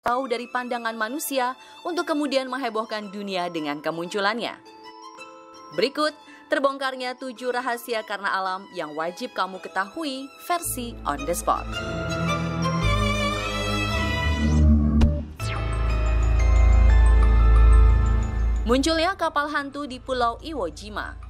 jauh dari pandangan manusia untuk kemudian menghebohkan dunia dengan kemunculannya. Berikut terbongkarnya 7 rahasia karena alam yang wajib kamu ketahui versi on the spot. Munculnya kapal hantu di Pulau Iwo Jima.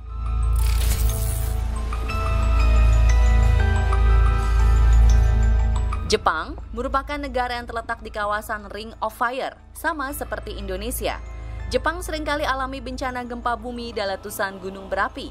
Jepang merupakan negara yang terletak di kawasan Ring of Fire, sama seperti Indonesia. Jepang seringkali alami bencana gempa bumi dan letusan gunung berapi.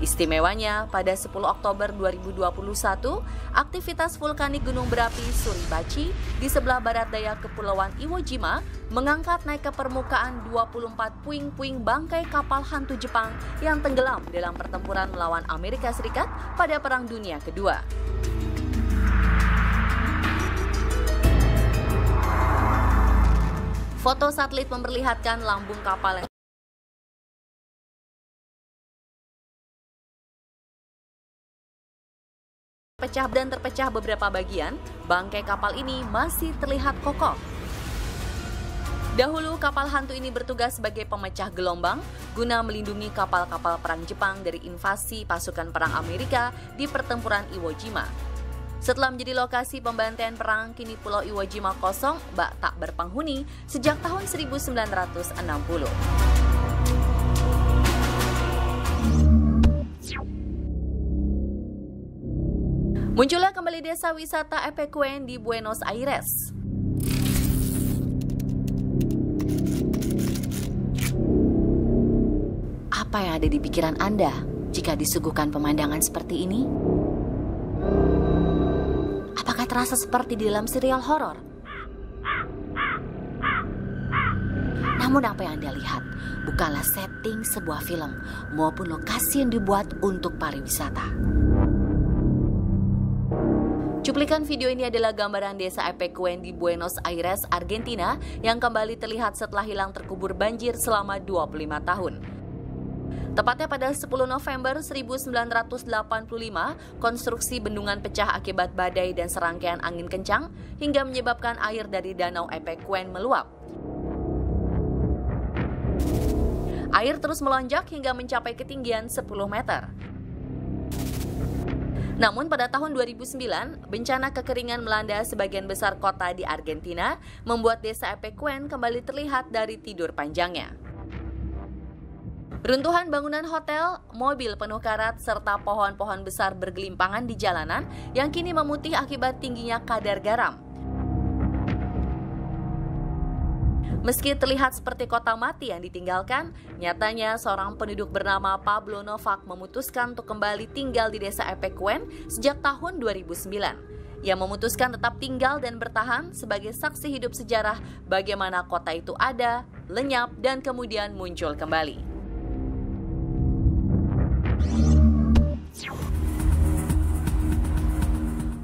Istimewanya, pada 10 Oktober 2021, aktivitas vulkanik gunung berapi Suribachi di sebelah barat daya Kepulauan Iwo Jima mengangkat naik ke permukaan 24 puing-puing bangkai kapal hantu Jepang yang tenggelam dalam pertempuran melawan Amerika Serikat pada Perang Dunia Kedua. Foto satelit memperlihatkan lambung kapal yang pecah dan terpecah beberapa bagian. Bangkai kapal ini masih terlihat kokoh. Dahulu kapal hantu ini bertugas sebagai pemecah gelombang guna melindungi kapal-kapal perang Jepang dari invasi pasukan perang Amerika di pertempuran Iwo Jima. Setelah menjadi lokasi pembantaian perang, kini Pulau Iwo Jima kosong bak tak berpenghuni sejak tahun 1960. Munculnya kembali desa wisata Epecuén di Buenos Aires. Apa yang ada di pikiran Anda jika disuguhkan pemandangan seperti ini? Apakah terasa seperti di dalam serial horor? Namun apa yang Anda lihat bukanlah setting sebuah film maupun lokasi yang dibuat untuk pariwisata. Cuplikan video ini adalah gambaran desa Epecuén di Buenos Aires, Argentina yang kembali terlihat setelah hilang terkubur banjir selama 25 tahun. Tepatnya pada 10 November 1985, konstruksi bendungan pecah akibat badai dan serangkaian angin kencang hingga menyebabkan air dari danau Epecuén meluap. Air terus melonjak hingga mencapai ketinggian 10 meter. Namun pada tahun 2009, bencana kekeringan melanda sebagian besar kota di Argentina, membuat desa Epecuén kembali terlihat dari tidur panjangnya. Runtuhan bangunan hotel, mobil penuh karat, serta pohon-pohon besar bergelimpangan di jalanan yang kini memutih akibat tingginya kadar garam. Meski terlihat seperti kota mati yang ditinggalkan, nyatanya seorang penduduk bernama Pablo Novak memutuskan untuk kembali tinggal di desa Epecuén sejak tahun 2009. Ia memutuskan tetap tinggal dan bertahan sebagai saksi hidup sejarah bagaimana kota itu ada, lenyap, dan kemudian muncul kembali.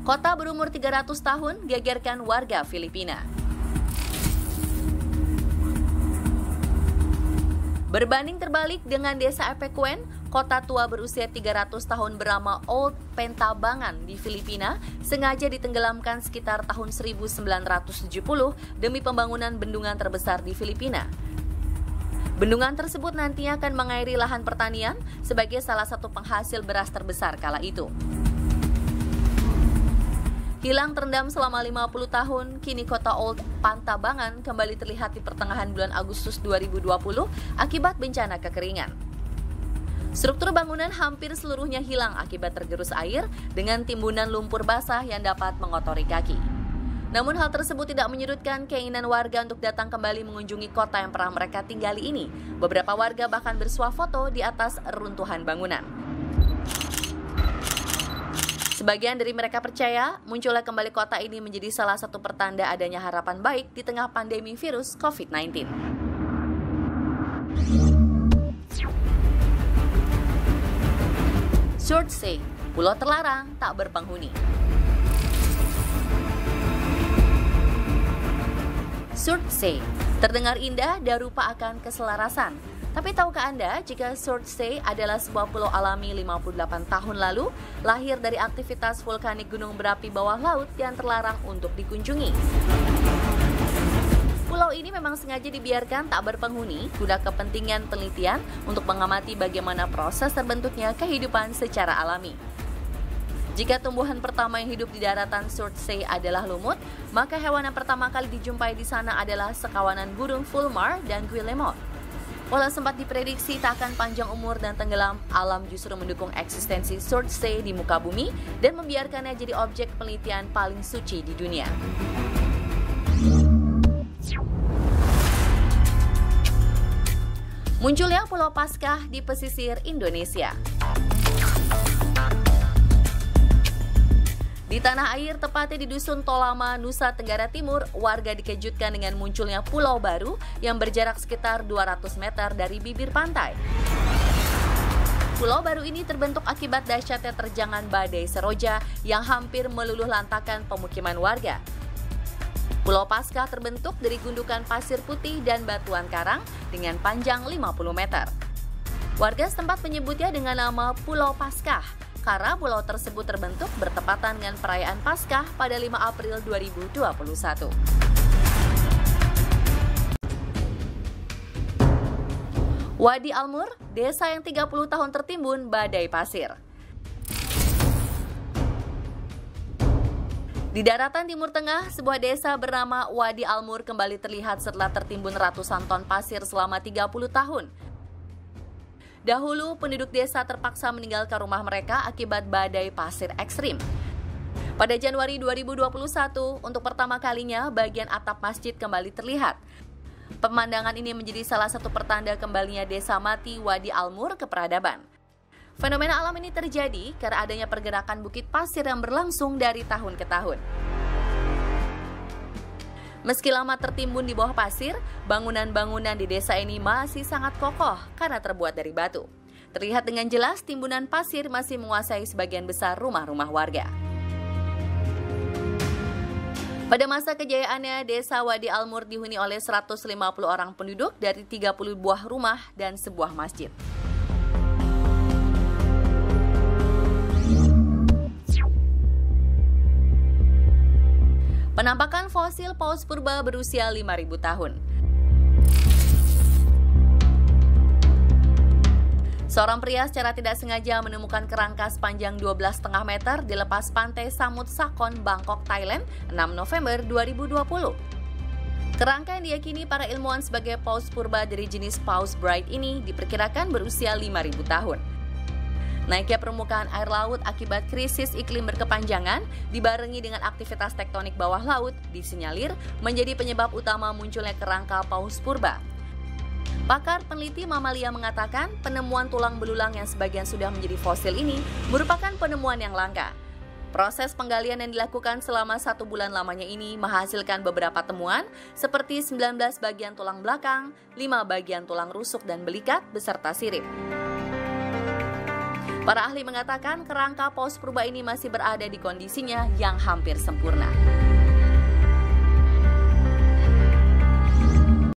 Kota berumur 300 tahun gegerkan warga Filipina. Berbanding terbalik dengan desa Epecuén, kota tua berusia 300 tahun bernama Old Pantabangan di Filipina sengaja ditenggelamkan sekitar tahun 1970 demi pembangunan bendungan terbesar di Filipina. Bendungan tersebut nantinya akan mengairi lahan pertanian sebagai salah satu penghasil beras terbesar kala itu. Hilang terendam selama 50 tahun, kini kota Old Pantabangan kembali terlihat di pertengahan bulan Agustus 2020 akibat bencana kekeringan. Struktur bangunan hampir seluruhnya hilang akibat tergerus air dengan timbunan lumpur basah yang dapat mengotori kaki. Namun hal tersebut tidak menyurutkan keinginan warga untuk datang kembali mengunjungi kota yang pernah mereka tinggali ini. Beberapa warga bahkan bersuah foto di atas runtuhan bangunan. Sebagian dari mereka percaya munculnya kembali kota ini menjadi salah satu pertanda adanya harapan baik di tengah pandemi virus COVID-19. Surtsey, pulau terlarang tak berpenghuni. Surtsey terdengar indah dan rupa akan keselarasan. Tapi tahukah Anda jika Surtsey adalah sebuah pulau alami 58 tahun lalu, lahir dari aktivitas vulkanik gunung berapi bawah laut yang terlarang untuk dikunjungi. Pulau ini memang sengaja dibiarkan tak berpenghuni guna kepentingan penelitian untuk mengamati bagaimana proses terbentuknya kehidupan secara alami. Jika tumbuhan pertama yang hidup di daratan Surtsey adalah lumut, maka hewan yang pertama kali dijumpai di sana adalah sekawanan burung fulmar dan guillemot. Walau sempat diprediksi tak akan panjang umur dan tenggelam, alam justru mendukung eksistensi Surtsey di muka bumi dan membiarkannya jadi objek penelitian paling suci di dunia. Munculnya Pulau Paskah di pesisir Indonesia. Di tanah air, tepatnya di Dusun Tolama, Nusa Tenggara Timur, warga dikejutkan dengan munculnya pulau baru yang berjarak sekitar 200 meter dari bibir pantai. Pulau baru ini terbentuk akibat dahsyatnya terjangan badai Seroja yang hampir meluluh lantakan pemukiman warga. Pulau Paskah terbentuk dari gundukan pasir putih dan batuan karang dengan panjang 50 meter. Warga setempat menyebutnya dengan nama Pulau Paskah, karena pulau tersebut terbentuk bertepatan dengan perayaan Paskah pada 5 April 2021. Wadi Almur, desa yang 30 tahun tertimbun badai pasir. Di daratan Timur Tengah, sebuah desa bernama Wadi Almur kembali terlihat setelah tertimbun ratusan ton pasir selama 30 tahun. Dahulu, penduduk desa terpaksa meninggalkan rumah mereka akibat badai pasir ekstrim. Pada Januari 2021, untuk pertama kalinya bagian atap masjid kembali terlihat. Pemandangan ini menjadi salah satu pertanda kembalinya desa mati Wadi Almur ke peradaban. Fenomena alam ini terjadi karena adanya pergerakan bukit pasir yang berlangsung dari tahun ke tahun. Meski lama tertimbun di bawah pasir, bangunan-bangunan di desa ini masih sangat kokoh karena terbuat dari batu. Terlihat dengan jelas timbunan pasir masih menguasai sebagian besar rumah-rumah warga. Pada masa kejayaannya, desa Wadi Almur dihuni oleh 150 orang penduduk dari 30 buah rumah dan sebuah masjid. Penampakan fosil paus purba berusia 5.000 tahun. Seorang pria secara tidak sengaja menemukan kerangka sepanjang 12,5 meter di lepas pantai Samut Sakon, Bangkok, Thailand, 6 November 2020. Kerangka yang diyakini para ilmuwan sebagai paus purba dari jenis Paus Bright ini diperkirakan berusia 5.000 tahun. Naiknya permukaan air laut akibat krisis iklim berkepanjangan dibarengi dengan aktivitas tektonik bawah laut disinyalir menjadi penyebab utama munculnya kerangka paus purba. Pakar peneliti mamalia mengatakan penemuan tulang belulang yang sebagian sudah menjadi fosil ini merupakan penemuan yang langka. Proses penggalian yang dilakukan selama 1 bulan lamanya ini menghasilkan beberapa temuan seperti 19 bagian tulang belakang, 5 bagian tulang rusuk dan belikat beserta sirip. Para ahli mengatakan kerangka paus purba ini masih berada di kondisinya yang hampir sempurna.